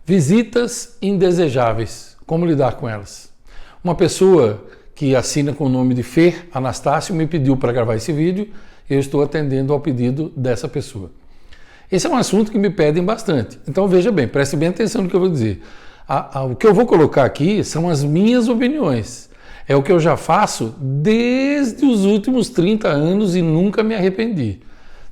Visitas indesejáveis. Como lidar com elas? Uma pessoa que assina com o nome de Fer Anastácio me pediu para gravar esse vídeo e eu estou atendendo ao pedido dessa pessoa. Esse é um assunto que me pedem bastante. Então veja bem, preste bem atenção no que eu vou dizer. O que eu vou colocar aqui são as minhas opiniões. É o que eu já faço desde os últimos 30 anos e nunca me arrependi.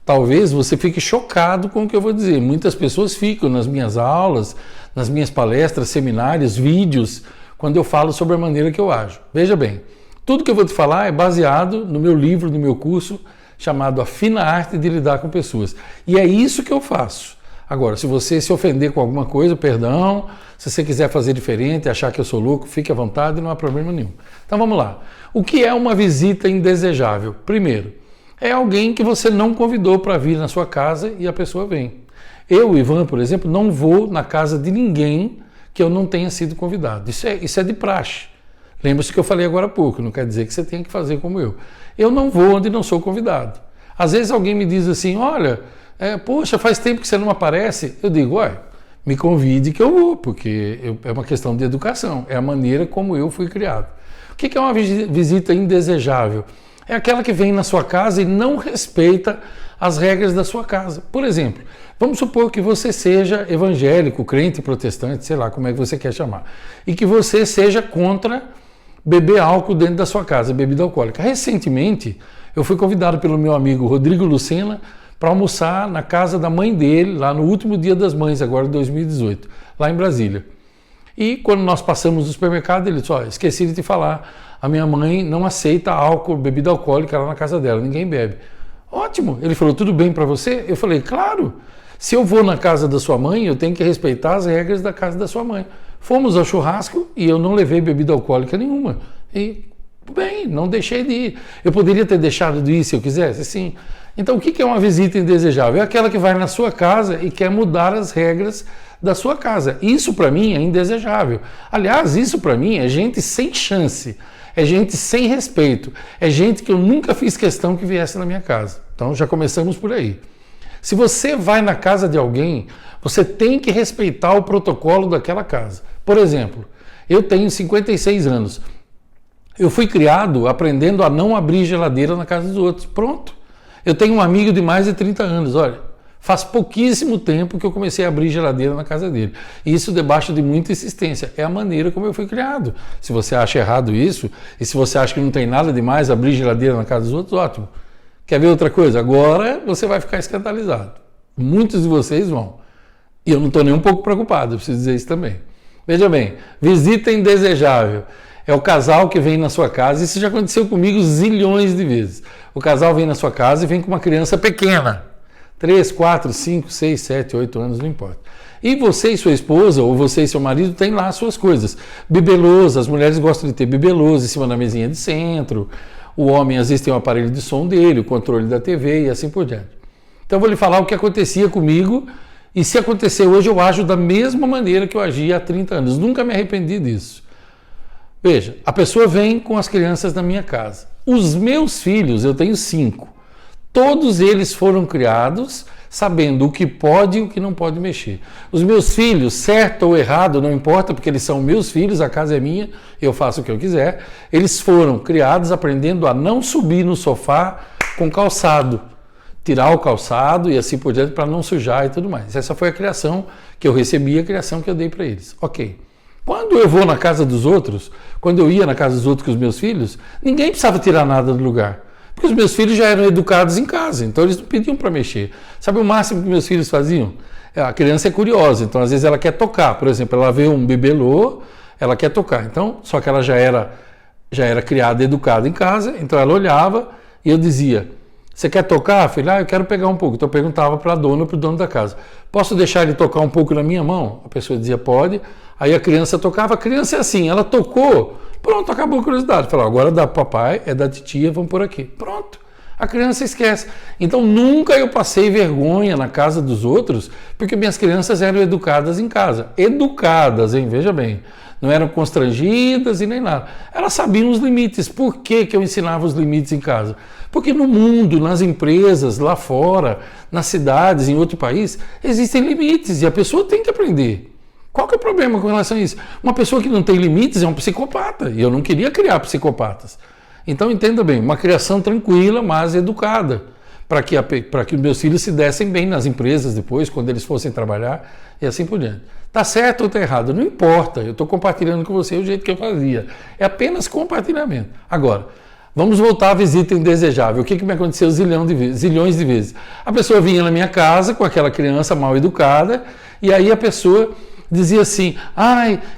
Talvez você fique chocado com o que eu vou dizer. Muitas pessoas ficam nas minhas aulas, nas minhas palestras, seminários, vídeos, quando eu falo sobre a maneira que eu ajo. Veja bem, tudo que eu vou te falar é baseado no meu livro, no meu curso, chamado A Fina Arte de Lidar com Pessoas. E é isso que eu faço. Agora, se você se ofender com alguma coisa, perdão. Se você quiser fazer diferente, achar que eu sou louco, fique à vontade, não há problema nenhum. Então vamos lá. O que é uma visita indesejável? Primeiro, é alguém que você não convidou para vir na sua casa e a pessoa vem. Eu, Ivan, por exemplo, não vou na casa de ninguém que eu não tenha sido convidado. Isso é de praxe. Lembre-se que eu falei agora há pouco, não quer dizer que você tenha que fazer como eu. Eu não vou onde não sou convidado. Às vezes alguém me diz assim, olha, poxa, faz tempo que você não aparece. Eu digo, olha, me convide que eu vou, porque é uma questão de educação, é a maneira como eu fui criado. O que é uma visita indesejável? É aquela que vem na sua casa e não respeita as regras da sua casa. Por exemplo, vamos supor que você seja evangélico, crente, protestante, sei lá como é que você quer chamar, e que você seja contra beber álcool dentro da sua casa, bebida alcoólica. Recentemente, eu fui convidado pelo meu amigo Rodrigo Lucena para almoçar na casa da mãe dele, lá no último Dia das Mães, agora de 2018, lá em Brasília. E quando nós passamos no supermercado, ele disse, esqueci de te falar, a minha mãe não aceita álcool, bebida alcoólica lá na casa dela, ninguém bebe. Ótimo, ele falou, tudo bem para você? Eu falei, claro, se eu vou na casa da sua mãe, eu tenho que respeitar as regras da casa da sua mãe. Fomos ao churrasco e eu não levei bebida alcoólica nenhuma. E, bem, não deixei de ir. Eu poderia ter deixado de ir se eu quisesse, sim. Então, o que é uma visita indesejável? É aquela que vai na sua casa e quer mudar as regras da sua casa. Isso, para mim, é indesejável. Aliás, isso, para mim, é gente sem chance. É gente sem respeito. É gente que eu nunca fiz questão que viesse na minha casa. Então, já começamos por aí. Se você vai na casa de alguém, você tem que respeitar o protocolo daquela casa. Por exemplo, eu tenho 56 anos. Eu fui criado aprendendo a não abrir geladeira na casa dos outros. Pronto. Eu tenho um amigo de mais de 30 anos, olha, faz pouquíssimo tempo que eu comecei a abrir geladeira na casa dele. E isso debaixo de muita insistência. É a maneira como eu fui criado. Se você acha errado isso, e se você acha que não tem nada demais abrir geladeira na casa dos outros, ótimo. Quer ver outra coisa? Agora você vai ficar escandalizado. Muitos de vocês vão. E eu não estou nem um pouco preocupado, eu preciso dizer isso também. Veja bem, visita indesejável. É o casal que vem na sua casa, isso já aconteceu comigo zilhões de vezes. O casal vem na sua casa e vem com uma criança pequena, 3, 4, 5, 6, 7, 8 anos, não importa. E você e sua esposa, ou você e seu marido, têm lá as suas coisas. Bibelôs, as mulheres gostam de ter bibelôs em cima da mesinha de centro, o homem às vezes tem o aparelho de som dele, o controle da TV e assim por diante. Então eu vou lhe falar o que acontecia comigo, e se acontecer hoje eu ajo da mesma maneira que eu agia há 30 anos, nunca me arrependi disso. Veja, a pessoa vem com as crianças na minha casa. Os meus filhos, eu tenho 5, todos eles foram criados sabendo o que pode e o que não pode mexer. Os meus filhos, certo ou errado, não importa, porque eles são meus filhos, a casa é minha, eu faço o que eu quiser. Eles foram criados aprendendo a não subir no sofá com calçado, tirar o calçado e assim por diante para não sujar e tudo mais. Essa foi a criação que eu recebi, a criação que eu dei para eles. Ok. Quando eu vou na casa dos outros, quando eu ia na casa dos outros com os meus filhos, ninguém precisava tirar nada do lugar. Porque os meus filhos já eram educados em casa, então eles não pediam para mexer. Sabe o máximo que meus filhos faziam? A criança é curiosa, então às vezes ela quer tocar. Por exemplo, ela vê um bibelô, ela quer tocar. Então, só que ela já era criada, educada em casa, então ela olhava e eu dizia, você quer tocar, filho? Eu quero pegar um pouco. Então eu perguntava para a dona ou para o dono da casa, posso deixar ele tocar um pouco na minha mão? A pessoa dizia, pode. Aí a criança tocava, a criança é assim, ela tocou, pronto, acabou a curiosidade. Falou, agora da papai, é da titia, vamos por aqui. Pronto, a criança esquece. Então nunca eu passei vergonha na casa dos outros, porque minhas crianças eram educadas em casa. Educadas, hein? Veja bem. Não eram constrangidas e nem nada. Elas sabiam os limites. Por que eu ensinava os limites em casa? Porque no mundo, nas empresas, lá fora, nas cidades, em outro país, existem limites e a pessoa tem que aprender. Qual que é o problema com relação a isso? Uma pessoa que não tem limites é um psicopata, e eu não queria criar psicopatas. Então entenda bem, uma criação tranquila, mas educada, para que os meus filhos se dessem bem nas empresas depois, quando eles fossem trabalhar, e assim por diante. Tá certo ou tá errado? Não importa, eu estou compartilhando com você o jeito que eu fazia. É apenas compartilhamento. Agora, vamos voltar à visita indesejável. O que me aconteceu zilhões de vezes? A pessoa vinha na minha casa com aquela criança mal educada, e aí a pessoa dizia assim,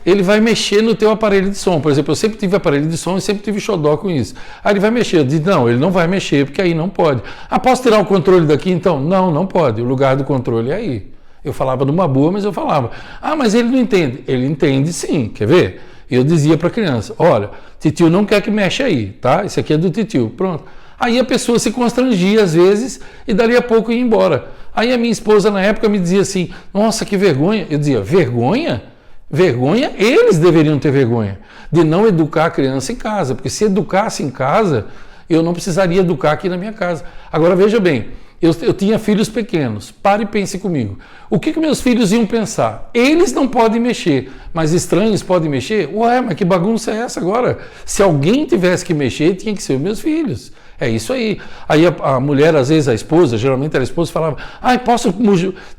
ele vai mexer no teu aparelho de som. Por exemplo, eu sempre tive aparelho de som e sempre tive xodó com isso. Ele vai mexer. Eu disse, não, ele não vai mexer, porque aí não pode. Posso tirar o controle daqui então? Não, não pode. O lugar do controle é aí. Eu falava numa boa, mas eu falava, mas ele não entende. Ele entende sim, quer ver? Eu dizia para a criança, olha, titio não quer que mexa aí, tá? Isso aqui é do titio, pronto. Aí a pessoa se constrangia às vezes e dali a pouco ia embora. Aí a minha esposa na época me dizia assim, nossa, que vergonha. Eu dizia, vergonha? Vergonha? Eles deveriam ter vergonha de não educar a criança em casa, porque se educasse em casa, eu não precisaria educar aqui na minha casa. Agora veja bem, eu tinha filhos pequenos, pare e pense comigo. O que meus filhos iam pensar? Eles não podem mexer, mas estranhos podem mexer? Ué, mas que bagunça é essa agora? Se alguém tivesse que mexer, tinha que ser os meus filhos. É isso aí. Aí a mulher, às vezes a esposa, geralmente era a esposa, falava, posso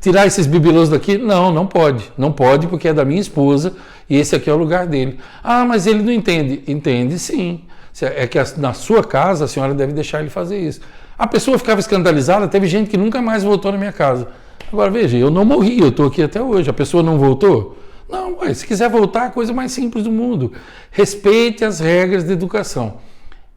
tirar esses bibelôs daqui? Não, não pode. Não pode porque é da minha esposa e esse aqui é o lugar dele. Mas ele não entende. Entende sim. É que na sua casa a senhora deve deixar ele fazer isso. A pessoa ficava escandalizada, teve gente que nunca mais voltou na minha casa. Agora veja, eu não morri, eu estou aqui até hoje. A pessoa não voltou? Não, se quiser voltar, é a coisa mais simples do mundo. Respeite as regras de educação.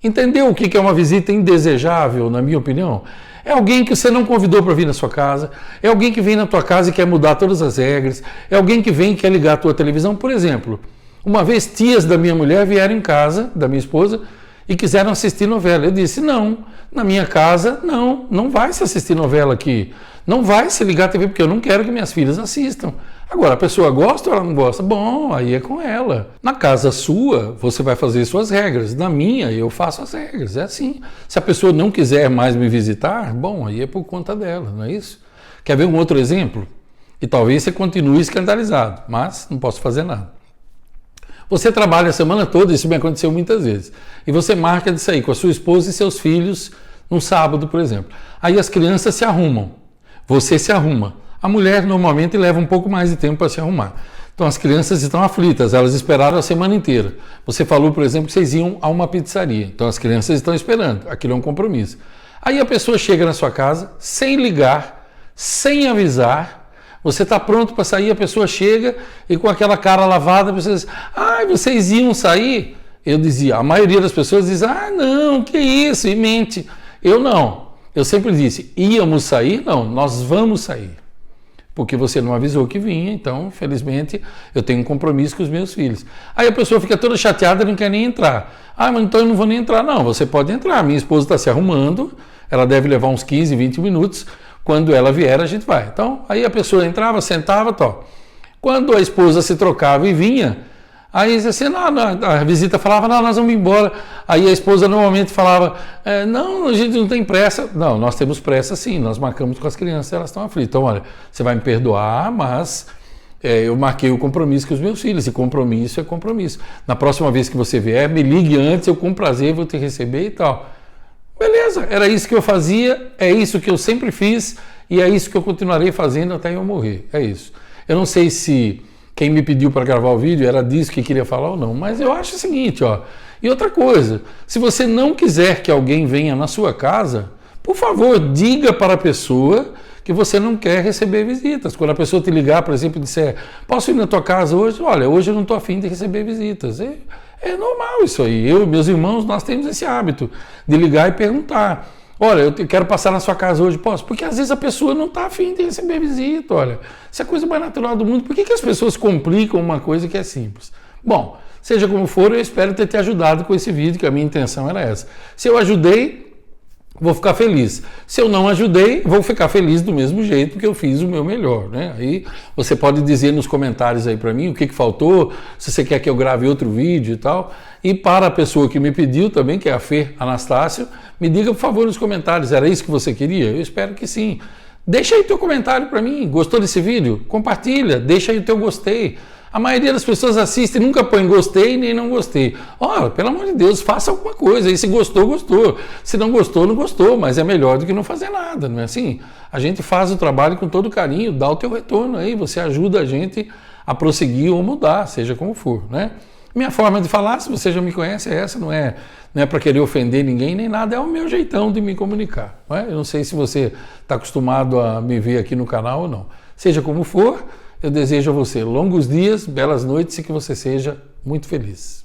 Entendeu o que é uma visita indesejável, na minha opinião? É alguém que você não convidou para vir na sua casa, é alguém que vem na tua casa e quer mudar todas as regras, é alguém que vem e quer ligar a tua televisão. Por exemplo, uma vez tias da minha mulher vieram em casa, da minha esposa, e quiseram assistir novela. Eu disse, não, na minha casa, não vai se assistir novela aqui. Não vai se ligar a TV, porque eu não quero que minhas filhas assistam. Agora, a pessoa gosta ou ela não gosta? Bom, aí é com ela. Na casa sua, você vai fazer suas regras. Na minha, eu faço as regras. É assim. Se a pessoa não quiser mais me visitar, bom, aí é por conta dela, não é isso? Quer ver um outro exemplo? E talvez você continue escandalizado, mas não posso fazer nada. Você trabalha a semana toda, isso me aconteceu muitas vezes, e você marca de sair com a sua esposa e seus filhos num sábado, por exemplo. Aí as crianças se arrumam, você se arruma. A mulher normalmente leva um pouco mais de tempo para se arrumar. Então as crianças estão aflitas, elas esperaram a semana inteira. Você falou, por exemplo, que vocês iam a uma pizzaria, então as crianças estão esperando, aquilo é um compromisso. Aí a pessoa chega na sua casa, sem ligar, sem avisar, você está pronto para sair, a pessoa chega e com aquela cara lavada, você diz, vocês iam sair? Eu dizia, a maioria das pessoas diz, não, que isso, e mente. Eu não, eu sempre disse, íamos sair? Não, nós vamos sair. Porque você não avisou que vinha, então, infelizmente, eu tenho um compromisso com os meus filhos. Aí a pessoa fica toda chateada e não quer nem entrar. Mas então eu não vou nem entrar. Não, você pode entrar, minha esposa está se arrumando, ela deve levar uns 15, 20 minutos, quando ela vier, a gente vai. Então, aí a pessoa entrava, sentava, Quando a esposa se trocava e vinha, aí assim, a visita falava, nós vamos embora. Aí a esposa normalmente falava, não, a gente não tem pressa. Não, nós temos pressa sim, nós marcamos com as crianças, elas estão aflitas. Então, olha, você vai me perdoar, mas eu marquei o compromisso com os meus filhos, e compromisso é compromisso. Na próxima vez que você vier, me ligue antes, eu com prazer vou te receber e tal. Beleza, era isso que eu fazia, é isso que eu sempre fiz e é isso que eu continuarei fazendo até eu morrer, é isso. Eu não sei se quem me pediu para gravar o vídeo era disso que queria falar ou não, mas eu acho o seguinte, e outra coisa, se você não quiser que alguém venha na sua casa, por favor, diga para a pessoa que você não quer receber visitas. Quando a pessoa te ligar, por exemplo, e disser, posso ir na tua casa hoje? Olha, hoje eu não estou afim de receber visitas. É normal isso aí. Eu e meus irmãos, nós temos esse hábito de ligar e perguntar. Olha, eu quero passar na sua casa hoje, posso? Porque às vezes a pessoa não está afim de receber visita, olha. Isso é a coisa mais natural do mundo. Por que as pessoas complicam uma coisa que é simples? Bom, seja como for, eu espero ter te ajudado com esse vídeo, que a minha intenção era essa. Se eu ajudei, vou ficar feliz. Se eu não ajudei, vou ficar feliz do mesmo jeito, porque eu fiz o meu melhor, né? Aí você pode dizer nos comentários aí para mim o que faltou, se você quer que eu grave outro vídeo e tal. E para a pessoa que me pediu também, que é a Fer Anastácio, me diga por favor nos comentários, era isso que você queria? Eu espero que sim. Deixa aí teu comentário para mim. Gostou desse vídeo? Compartilha, deixa aí o teu gostei. A maioria das pessoas assiste e nunca põe gostei nem não gostei. Ora, pelo amor de Deus, faça alguma coisa. E se gostou, gostou. Se não gostou, não gostou. Mas é melhor do que não fazer nada, não é assim? A gente faz o trabalho com todo carinho, dá o teu retorno aí. Você ajuda a gente a prosseguir ou mudar, seja como for, né? Minha forma de falar, se você já me conhece, é essa. Não é para querer ofender ninguém nem nada. É o meu jeitão de me comunicar. Não é? Eu não sei se você está acostumado a me ver aqui no canal ou não. Seja como for, eu desejo a você longos dias, belas noites e que você seja muito feliz.